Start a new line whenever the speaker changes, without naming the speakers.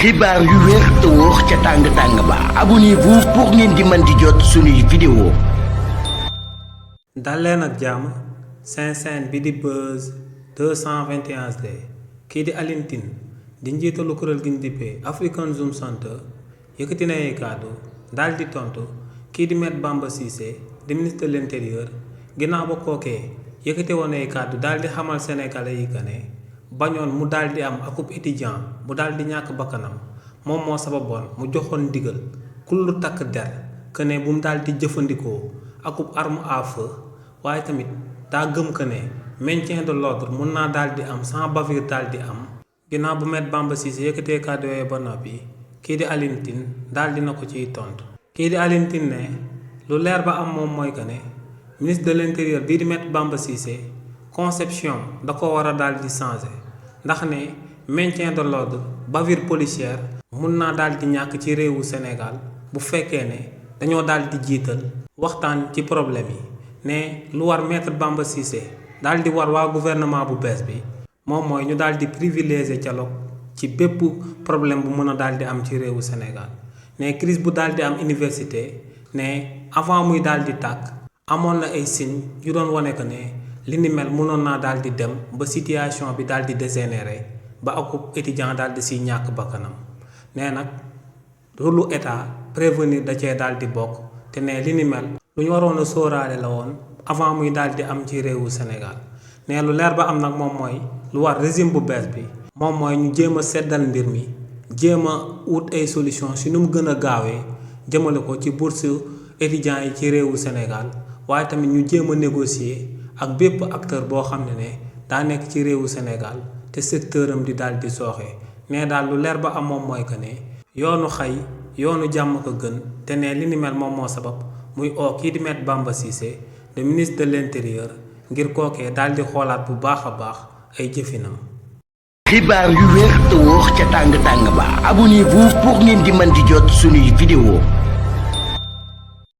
xibaar yu wér te wóor ca tàng ba abonnez-vous pour ngeen di mën di jot suñuy vidéo.
dal leen ak jàmm seen bi di Buzz 221D kii di Alioune Tine di njiitalu kuréel gi ñu dippee African Zoom Center yëkkati na ay kàddu daal di tontu kii di Me Bamba Cissé di ministre de l'intérieur ginnaaw ba kookee yëkkati woon ay kàddu daal di xamal sénégalais yi que ne bañoon mu daal di am akub étudiant bu daal di ñàkk bakkanam moom moo sababoon mu joxoon ndigal kullu takk der que ne bu mu daal di jëfandikoo akub arme à feu waaye tamit daa gëm que ne maintien de l'ordre mun naa daal di am sans bavure daal di am. ginnaaw bu Me Bamba Cissé yëkkatee kàddu yooyu ba noppi kii di Alioune Tine daal di na ko ciy tontu. kii di Alioune Tine ne lu leer ba am moom mooy que ne ministre de l'intérieur bii di Me Bamba Cissé conception da ko war a daal di changer ndax ne maintien de l'ordre bavure policière mun naa daal di ñàkk ci réewu Sénégal bu fekkee ne dañoo daal di jiital waxtaan ci problème yi ne lu war Me Bamba Cissé daal di war waa gouvernement bu bees bi moom mooy ñu daal di privilégier dialogue ci bépp problème bu mën a daal di am ci réewu Sénégal ne crise bu daal di am université ne avant muy daal di tàkk amoon na ay signes yu doon wane que ne li ni mel mënoon naa daal di dem ba situation bi daal di dégénérer ba akub étudiant daal di si ñàkk bakkanam nee nag rôle état prévenir da cee daal di bokk te ne li ni mel lu ñu waroon a sóoraale la woon avant muy daal di am ci réewu Sénégal ne lu leer ba am nag moom mooy lu war régime bu bees bi moom mooy ñu jéem a seddal mbir mi jéem a wut ay solution si nu mu gën a gaawee jëmale ko ci bourse étudiants yi ci réewu Sénégal waaye tamit ñu jéem a négocier ak bépp acteur boo xam ne daa nekk ci réewu Sénégal te secteur am di daal di sooxe ne daal lu leer ba am moom mooy que ne yoonu xay yoonu jàmm ko gën te ne li ni mel moom moo sabab muy oo kii di Me Bamba Cissé le ministre de l'intérieur ngir kookee daal di xoolaat bu baax a baax ay jëfinam.
xibaar yu wér te wóor ca tàng ba abonnez-vous pour ngeen di mën di jot suñuy vidéo.